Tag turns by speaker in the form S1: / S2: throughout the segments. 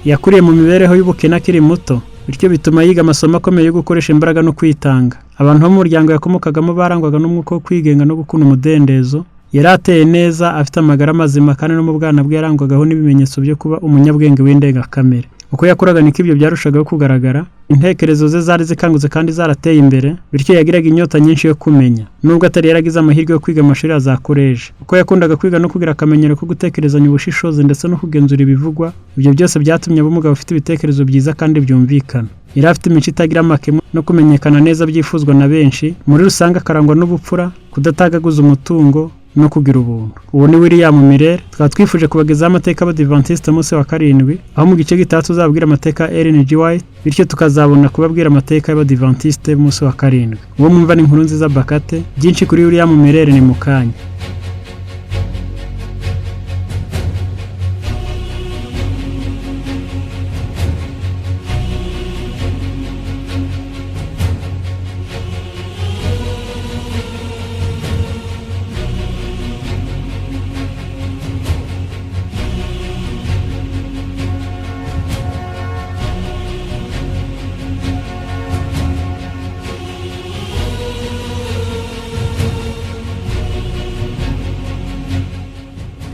S1: yakuriye mu mibereho y'ubukene akiri muto, bityo bituma yiga amasomo akomeye yo gukoresha imbaraga no kwitanga. Abantu bo mu muryango yakomokagamo barangwaga n'umwuka wo kwigenga no gukunda umudendezo. Yari ateye neza, afite amagara mazima, kandi no mu bwana bwe yarangwagaho n'ibimenyetso byo kuba umunyabwenge w'indengakamere. Uko yakoraga niko ibyo byarushagaho kugaragara. Intekerezo ze zari zikangutse kandi zarateye imbere, bityo yagiraga inyota nyinshi yo kumenya, nubwo atari yaragize amahirwe yo kwiga amashuri ya za koleji. Uko yakundaga kwiga no kugira akamenyero ko gutekerezanya ubushishozi ndetse no kugenzura ibivugwa, ibyo byose byatumye aba umugabo ufite ibitekerezo byiza kandi byumvikana. Yari afite imico itagira amakemwa no kumenyekana neza byifuzwa na benshi. Muri rusange akarangwa n'ubupfura, kudatagaguza umutungo no kugira ubuntu. Uwo ni William Miller. Tukaba twifuje kubagezaho amateka y'Abadiventiste umunsi wa karindwi, aho mu gice gitaha tuzababwira amateka ya Ellen G. White, bityo tukazabona kubabwira amateka y'Abadiventiste umunsi wa karindwi. Uwo mwumva ni Nkurunziza Bakate. Byinshi kuri William Miller ni mu kanya.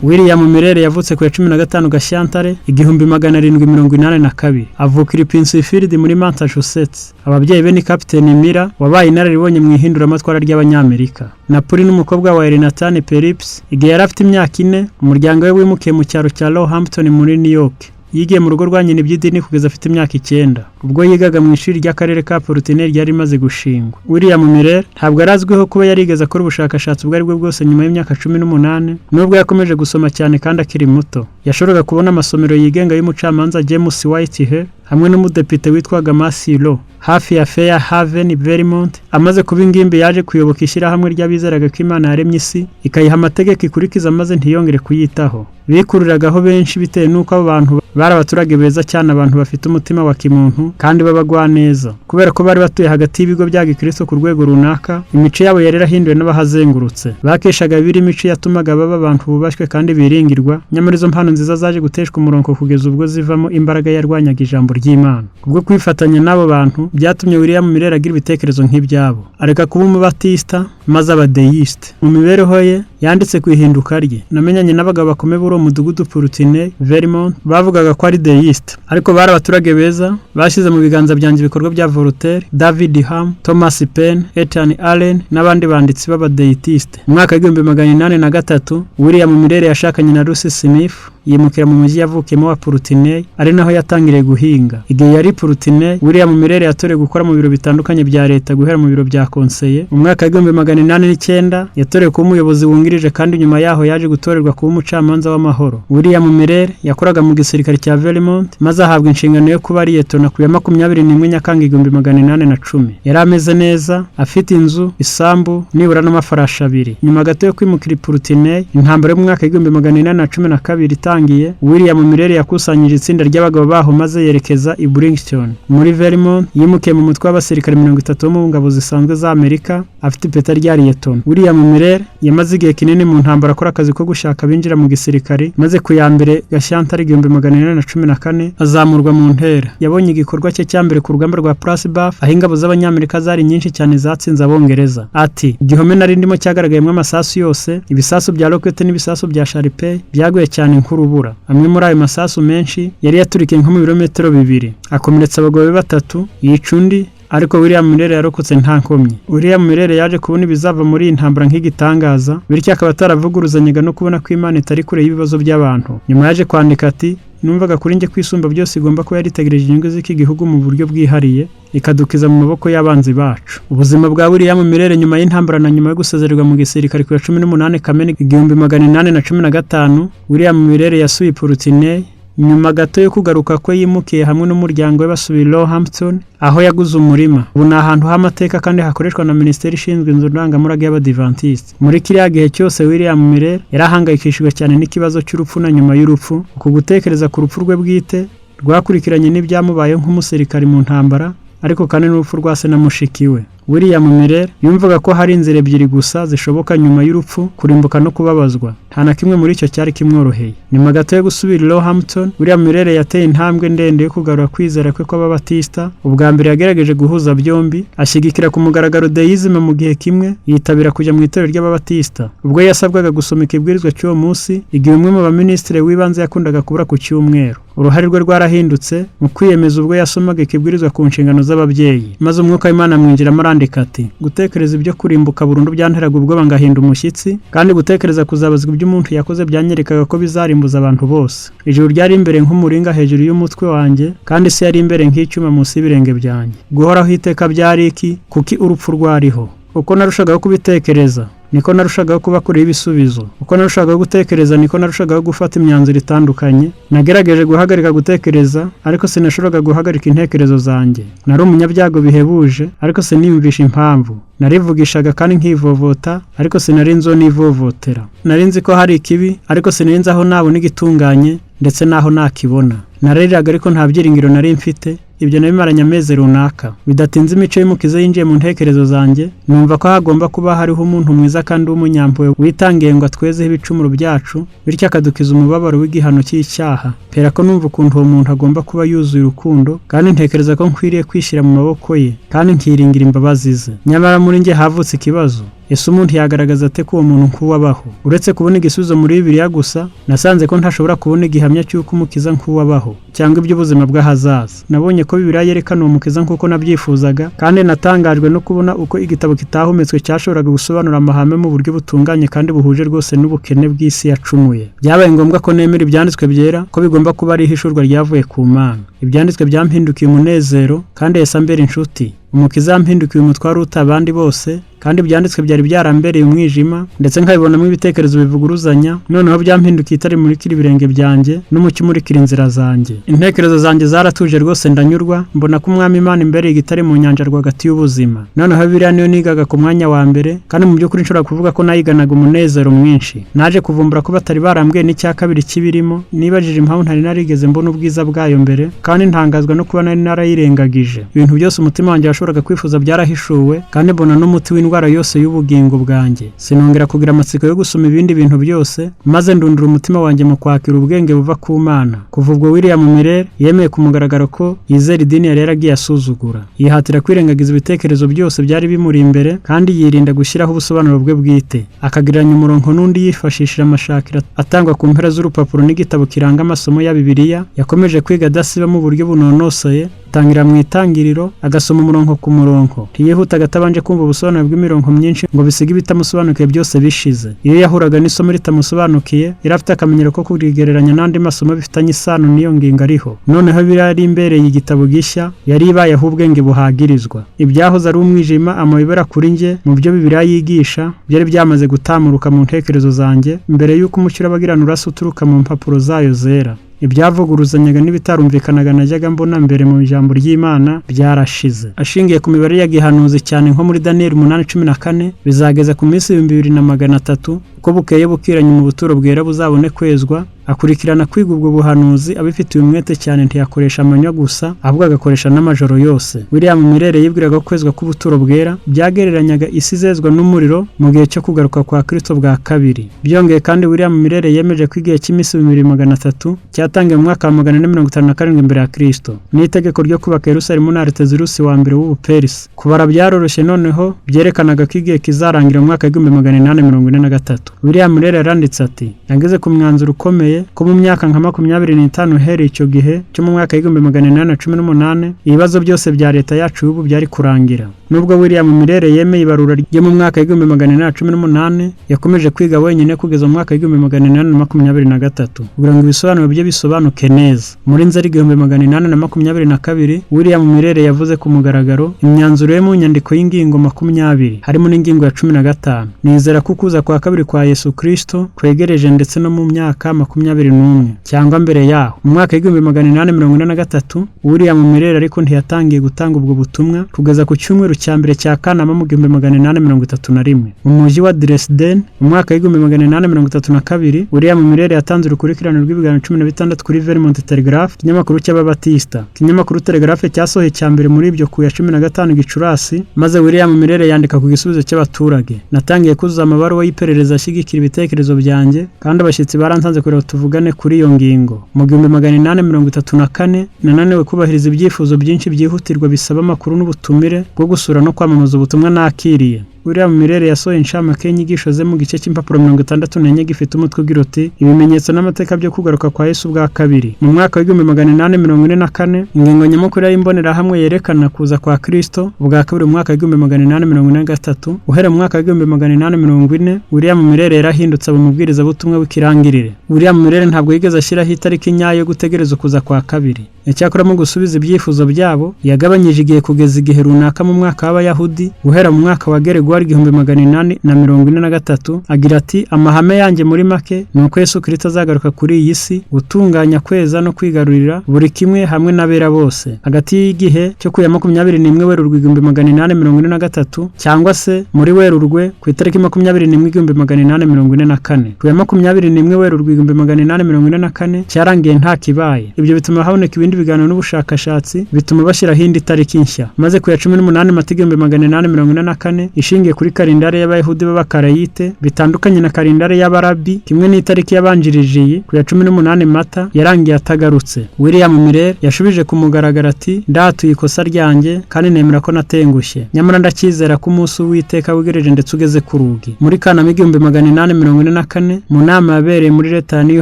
S1: William Miller yavutse ku ya 15 Gashyantare 1782. Avukira i Pittsfield muri Massachusetts. Ababyeyi be ni Captain Miller, wabaye inararibonye mu ihinduramatwara ry'Abanyamerika. Napoli n'umukobwa wa Nathan Phillips. Igihe yari afite imyaka 4, umuryango we wimukiye mu cyaro cya Roehampton muri New York. Yigiye mu rugo rwa nyina iby'idini kugeza afite imyaka 9, ubwo yigaga mu ishuri ry'akarere ka Portneuf ryari rimaze gushingwa. William Miller ntabwo arazwiho kuba yarigeze akora ubushakashatsi ubwo aribwo bwose nyuma y'imyaka 18, nubwo yakomeje gusoma cyane kandi akiri muto. Yashoboraga kubona amasomero yigenga y'umucamanza James Whitehall hamwe n'umudepite witwaga Masilo hafi ya Fairhaven, Vermont. Amaze kuba ingimbi yaje kuyoboka ishyirahamwe ry'abizeraga ko Imana yaremye isi ikayiha amategeko ikurikiza maze ntiyongere kuyitaho. Bikururagaho benshi bitewe n'uko abo bantu bari abaturage beza cyane, abantu bafite umutima wa kimuntu kandi babagwa neza. Kubera ko bari batuye hagati y'ibigo bya Gikristo ku rwego runaka, imico yabo yari yarahinduwe n'abahazengurutse. Bakeshaga biri imico yatumaga baba abantu bubashwe kandi biringirwa. Nyamara izo mpano nziza zaje guteshwa umurongo kugeza ubwo zivamo imbaraga yarwanyaga ijambo ry'Imana. Kubwo kwifatanya n'abo bantu byatumye William Miller agira ibitekerezo nk'ibyabo, areka kuba umubatista maze abadeiste. Mu mibereho ye yanditse ku ihinduka rye. Namenyanye n'abagabo bakomeye b'uwo mudugudu Portneuf, Vermont, bavugaga ko ari deiste, ariko bari abaturage beza. Bashyize mu biganza byanjye ibikorwa bya Voltaire, David Hume, Thomas Paine, Ethan Allen n'abandi banditsi b'abadeitiste. Mu mwaka wa 1803 William Miller yashakanye na Lucy Smith, yimukira mu mujyi yavukiyemo wa Portneuf, ari naho yatangiriye guhinga. Igihe yari Portneuf, William Miller yatorewe gukora mu biro bitandukanye bya leta, guhera mu biro bya konseye. Mu mwaka wa 1809 yatorewe kuba umuyobozi wungirije, kandi nyuma yaho yaje gutorerwa kuba umucamanza w'amahoro. William Miller yakoraga mu gisirikare cya Vermont maze ahabwa inshingano yo kuba liyetona ku ya 21 Nyakanga 1810. Yari ameze neza, afite inzu, isambu nibura n'amafarashi 2. Nyuma gato yo kwimukira i Portneuf, intambara yo mu mwaka wa 1812 itangiye, William Miller yakusanyije itsinda ry'abagabo baho maze yerekeza i Burlington muri Vermont. Yimukiye mu mutwe w'abasirikare 30 bo mu ngabo zisanzwe za Amerika, afite ipeta rya liyetona. William Miller yamaze igihe kinini mu ntambara akora akazi ko gushaka binjira mu gisirikare, maze ku ya 1 Gashyantare 1814 azamurwa mu ntera. Yabonye igikorwa cye cya mbere ku rugamba rwa Plattsburgh, aho ingabo z'Abanyamerika zari nyinshi cyane zatsinze Abongereza. Ati, igihome nari ndimo cyagaragayemo amasasu yose, ibisasu bya rocket n'ibisasu bya Sharpey byaguye cyane nk'urubura. Amwe muri ayo masasu menshi yari yaturikiye nko mu birometero 2. Akomeretsa abagabo 3, yica undi, ariko William Miller yarokotse nta nkomyi. William Miller yaje kubona ibizava muri iyi ntambara nk'igitangaza, bityo akaba ataravuguruzanyaga no kubona ko Imana itari kure y'ibibazo by'abantu. Nyuma yaje kwandika ati, numvaga kuri njye kwisumba byose igomba ko yaritegereje inyungu z'iki gihugu mu buryo bwihariye, ikadukiza mu maboko y'abanzi bacu. Ubuzima bwa William Miller nyuma y'intambara na nyuma yo gusezererwa mu gisirikare ku ya 18 Kamena 1815, William Miller yasuye Portneuf. Nyuma gato yo kugaruka ko yimukiye hamwe n'umuryango we basubiye Roehampton, aho yaguze umurima. Ubu ni ahantu h'amateka kandi hakoreshwa na Minisiteri ishinzwe inzu ndangamurage y'Abadiventiste. Muri kiriya gihe cyose William Miller yarahangayikishijwe cyane n'ikibazo cy'urupfu na nyuma y'urupfu. Uku gutekereza ku rupfu rwe bwite rwakurikiranye n'ibyamubayeho nk'umusirikare mu ntambara, ariko kandi n'urupfu rwa se na mushiki we. William Miller yumvaga ko hari inzira ebyiri gusa zishoboka nyuma y'urupfu, kurimbuka no kubabazwa. Nta na kimwe muri icyo cyari kimworoheye. Nyuma gato yo gusubira i Roehampton, William Miller yateye intambwe ndende yo kugarura kwizera kwe kw'Ababatista. Ubwa mbere yagerageje guhuza byombi, ashyigikira ku mugaragaro deism mu gihe kimwe, yitabira kujya mu itorero ry'Ababatista. Ubwo yasabwaga gusoma ikibwirizwa cy'uwo munsi, igihe umwe mu baminisitiri w'ibanze yakundaga kubura ku cyumweru. Uruhare rwe rwarahindutse mu kwiyemeza ubwo yasomaga ikibwirizwa ku nshingano z'ababyeyi, maze umwuka w'Imana mwinjiramo arandika ati: gutekereza ibyo kurimbuka burundu byanteraga ubwoba ngahinda umushyitsi, kandi gutekereza kuzabazwa ibyo umuntu yakoze byanyerekaga ko bizarimbuza abantu bose. Ijuru ryari imbere nk'umuringa hejuru y'umutwe wanjye, kandi isi yari imbere nk'icyuma munsi y'ibirenge byanjye. Guhoraho iteka byari iki? Kuki urupfu rwariho? Uko narushagaho kubitekereza, niko narushagaho kuba kure y'ibisubizo. Uko narushagaho gutekereza, niko narushagaho gufata imyanzuro itandukanye. Nagerageje guhagarika gutekereza, ariko sinashoboraga guhagarika intekerezo zanjye. Nari umunyabyago bihebuje, ariko siniyumvisha impamvu. Narivugishaga kandi nkivovota, ariko sinari nzo nivovotera. Nari nzi ko hari ikibi, ariko sinari nzi aho nabona igitunganye ndetse naho nakibona. Narariraga ariko nta byiringiro nari mfite. Ibyo nabimaranye amezi runaka. Bidatinze imico y'Umukiza yinjiye mu ntekerezo zanjye, numva ko hagomba kuba hariho umuntu mwiza kandi w'umunyampuhwe witangiye ngo atwezeho ibicumuro byacu, bityo akadukiza umubabaro w'igihano cy'icyaha. Pera ko numva ukuntu uwo muntu agomba kuba yuzuye urukundo, kandi ntekereza ko nkwiriye kwishyira mu maboko ye kandi nkiringira imbabazi ze. Nyamara muri njye havutse ikibazo: ese umuntu yagaragaza ate ko uwo muntu nk'uwabaho? Uretse kubona igisubizo muri Bibiliya gusa, nasanze ko ntashobora kubona igihamya cy'uko Umukiza nk'uwabaho cyangwa iby'ubuzima bw'ahazaza. Nabonye ko Bibiliya yerekana uwo Mukiza nk'uko nabyifuzaga, kandi natangajwe no kubona uko igitabo kitahumetswe cyashoboraga gusobanura amahame mu buryo butunganye kandi buhuje rwose n'ubukene bw'isi yacumuye. Byabaye ngombwa ko nemera ibyanditswe byera ko bigomba kuba ari ihishurwa ryavuye ku Mana. Ibyanditswe byampindukiye umunezero, kandi Yesu ambera inshuti. Umukiza yampindukiye umutwaro uruta abandi bose, kandi ibyanditswe byari byarambereye umwijima, ndetse nkabibonamo ibitekerezo bivuguruzanya. Noneho byampindukiye itari murikira ibirenge byanjye n'umucyo umurikira inzira zanjye. Intekerezo zanjye zaratuje rwose, ndanyurwa, mbona ko Umwami Imana imbereye igitare mu nyanja rwagati y'ubuzima. Noneho Bibiliya niyo nigaga ku mwanya wa mbere, kandi mu by'ukuri nshobora kuvuga ko nayiganaga umunezero mwinshi. Naje kuvumbura ko batari barambwiye n'icya kabiri kibirimo. Nibajije impamvu ntari narigeze mbona ubwiza bwayo mbere, kandi ntangazwa no kuba nari narayirengagije. Ibintu byose umutima wanjye washoboraga kwifuza byarahishuwe, kandi mbona n'umuti w'indwara yose y'ubugingo bwanjye. Sinongera kugira amatsiko yo gusoma ibindi bintu byose, maze ndundura umutima wanjye mu kwakira ubwenge buva ku Mana. Kuva ubwo William Miller yemeye ku mugaragaro ko yizera idini yari yaragiye asuzugura. Yihatira kwirengagiza ibitekerezo byose byari bimuri imbere, kandi yirinda gushyiraho ubusobanuro bwe bwite. Akagereranya umurongo n'undi yifashishije amashakiro atangwa ku mpera z'urupapuro n'igitabo kiranga amasomo ya Bibiliya. Yakomeje kwiga adasiba mu buryo bunonosoye, atangira mu itangiriro, agasoma umurongo ku murongo. Ntiyihutaga atabanje kumva ubusobanuro bw'imirongo myinshi ngo bisige ibitamusobanukiye byose bishize. Iyo yahuraga n'isomo ritamusobanukiye, yari afite akamenyero ko kurigereranya n'andi masomo bifitanye isano n'iyo ngingo ariho. Noneho birari imbereye igitabo gishya, yari ibayeho ubwenge buhagirizwa. Ibyahoze ari umwijima amayobera kuri njye mu byo Bibiliya yigisha byari byamaze gutamuruka mu ntekerezo zanjye, mbere y'uko umucyo urabagirana urasa uturuka mu mpapuro zayo zera. Ibyavuguruzanyaga n'ibitarumvikanaga najyaga mbona mbere mu ijambo ry'Imana byarashize. Ashingiye ku mibare ya gihanuzi cyane nko muri Daniel 8:14, bizageza ku minsi 2300 uko bukeye bukiranye mu buturo bwera buzabone kwezwa. Akurikirana kwiga ubwo buhanuzi abifitiye umwete cyane, ntiyakoresha amanywa gusa, ahubwo agakoresha n'amajoro yose. William Miller yibwiraga ko kwezwa k'ubuturo bwera byagereranyaga isi izezwa n'umuriro mu gihe cyo kugaruka kwa Kristo bwa kabiri. Byongeye kandi William Miller yemeje ko igihe cy'iminsi 2300 cyatangiye mu mwaka wa 457 mbere ya Kristo, n'itegeko ryo kubaka Yerusalemu na Artazerusi wa mbere w'Ubuperisi. Kubara byaroroshye, noneho byerekanaga ko igihe kizarangira mu mwaka wa 1843. William Miller yaranditse ati: "Nageze ku mwanzuro ukomeye ko mu myaka nka 25 uhereye icyo gihe cyo mu mwaka wa 1818 ibibazo byose bya leta yacu ubu byari kurangira." Nubwo William Miller yemeye ibarura ryo mu mwaka wa 1818, yakomeje kwiga wenyine kugeza mu mwaka wa 1823 kugira ngo ibisobanuro bye bisobanuke neza. Muri Nzeri 1822, William Miller yavuze ku mugaragaro imyanzuro ye mu nyandiko y'ingingo 20, harimo n'ingingo ya 15. Nizera ko kuza kwa kabiri kwa Yesu Kristo kwegereje, ndetse no mu myaka 20 2021 cyangwa mbere yaho. Mu mwaka w'igihumbi 1843 William Miller ariko ntiyatangiye gutanga ubwo butumwa kugeza ku cyumweru cya mbere cya Kanama mu 1831. Mu mujyi wa Dresden mu mwaka w'igihumbi 1832 William Miller yatanze urukurikirane rw'ibiganiro 16 kuri Vermont Telegraph, ikinyamakuru cy'ababatista. Ikinyamakuru Telegraph cyasohoye cya mbere muri ibyo ku ya 15 Gicurasi, maze William Miller yandika ku gisubizo cy'abaturage: natangiye kuzuza amabaruwa y'iperereza ashyigikira ibitekerezo byanjye, kandi abashyitsi baransanze kureba tuvugane kuri iyo ngingo. Mu 1834 nananiwe kubahiriza ibyifuzo byinshi byihutirwa bisaba amakuru n'ubutumire bwo gusura no kwamamaza ubutumwa nakiriye. William Miller yasohoye inshamake y'inyigisho ze mu gice cy'impapuro 64 gifite umutwe ugira uti ibimenyetso n'amateka byo kugaruka kwa Yesu bwa kabiri. Mu mwaka w'igihumbi 1844 ingingo nyamukuru y'imbonerahamwe yerekana kuza kwa Kristo bwa kabiri mu mwaka w'igihumbi 1843. Uhera mu mwaka w'igihumbi 1840 William Miller yarahindutse abumubwiriza butumwa w'ikirangirire. William Miller ntabwo yigeze ashyiraho itariki nyayo yo gutegereza kuza kwa kabiri. Icyakora mu gusubiza ibyifuzo byabo yagabanyije igihe kugeza igihe runaka mu mwaka w'Abayahudi guhera mu mwaka wa Geregwari 1843. Agira ati amahame yanjye muri make ni uko Yesu Kristo azagaruka kuri iyi si gutunganya, kweza no kwigarurira buri kimwe hamwe n'abera bose. Hagati y'igihe cyo ku ya 21 Werurwe 1843 cyangwa se muri Werurwe ku itariki 21 1844, ku ya 21 Werurwe 1844 cyarangiye nta kibaye. Ibyo bituma haboneka ibindi biganiro n'ubushakashatsi bituma bashyiraho indi tariki nshya, maze ku ya 18 Mata 1844 ishingiye kuri kalendari y'Abayahudi b'Abakarayite bitandukanye na kalendari y'Abarabi, kimwe n'itariki yabanjirije ku ya 18 Mata yarangiye atagarutse. William Miller yashubije ku mugaragaro ati ndatuye ikosa ryanjye kandi nemera ko natengushye, nyamara ndacyizera ko umunsi w'Uwiteka wigereje ndetse ugeze ku rugi. Muri Kanama 1844 mu nama yabereye muri leta ya New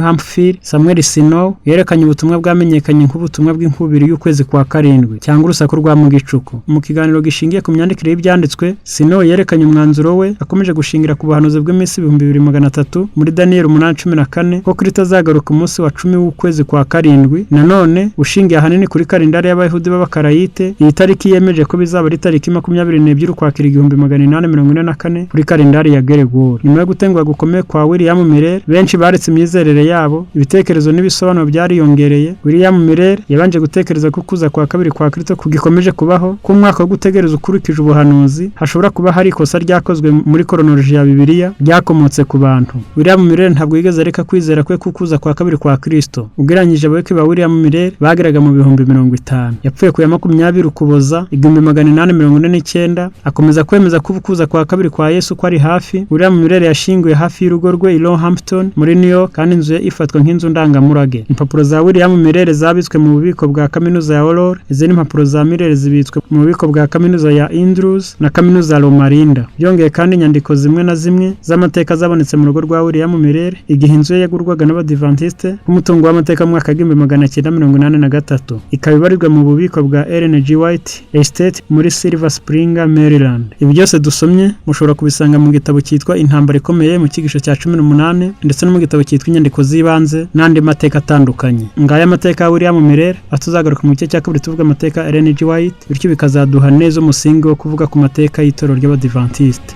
S1: Hampshire, Samuel Snow yerekanye ubutumwa bwamenyekanye nk'ubutumwa bw'inkubiri y'ukwezi kwa karindwi cyangwa urusaku rwa mu gicuku. Mu kiganiro gishingiye ku myandikire y'ibyanditswe, Snow yerekanye umwanzuro we akomeje gushingira ku buhanuzi bw'iminsi 2300 muri Daniel 8:14 ko Kristo azagaruka umunsi wa 10 w'ukwezi kwa karindwi. Nanone ushingiye ahanini kuri kalendari y'Abayahudi b'Abakarayite, iyi tariki yemeje ko bizaba ari tariki 22 Ukwakira 1844 kuri kalendari ya Geregwari. Nyuma yo gutengwa gukomeye kwa William Miller, benshi baretse imyizerere yabo, ibitekerezo n'ibisobanuro byariyongereye. William Miller yabanje gutekereza ko kuza kwa kabiri kwa Kristo kugikomeje kubaho, ko umwaka wo gutegereza ukurikije ubuhanuzi hashobora kuba hari ikosa ryakozwe muri koronoloji ya Bibiliya ryakomotse ku bantu. William Miller ntabwo yigeze areka kwizera kwe kuza kwa kabiri kwa Kristo. Ugereranyije abayoboke ba William Miller bageraga mu 50. Yapfuye ku ya 20 Ukuboza 1849, akomeza kwemeza ko kuza kwa kabiri kwa Yesu ko ari hafi. William Miller yashinguye hafi y'urugo rwe i Roehampton muri New York, kandi inzu ye ifatwa nk'inzu ndangamurage. Impapuro za William Miller zabitswe mu bubiko bwa kaminuza ya Aurora, izindi impapuro za Miller zibitswe mu bubiko bwa kaminuza ya Andrews na kaminuza ya Loma Linda. Byongeye kandi inyandiko zimwe na zimwe z'amateka zabonetse mu rugo rwa William Miller igihe inzu ye yagurwaga n'Abadiventiste k'umutungo w'amateka mu mwaka wa 1983. Ikaba ibarirwa mu bubiko bwa Ellen G. White Estate muri Silver Spring, Maryland. Ibi byose dusomye mushobora kubisanga mu gitabo cyitwa Intambara Ikomeye mu cyigisho cya 18 ndetse no mu gitabo cyitwa Inyandiko z'ibanze n'andi mateka atandukanye. Ngaya amateka ya William Miller atuzagaruka mu gice cya kabiri tuvuga amateka Ellen G. White, bityo bikazaduha neza umusingi wo kuvuga ku mateka y'Itorero ry'Abadiventiste.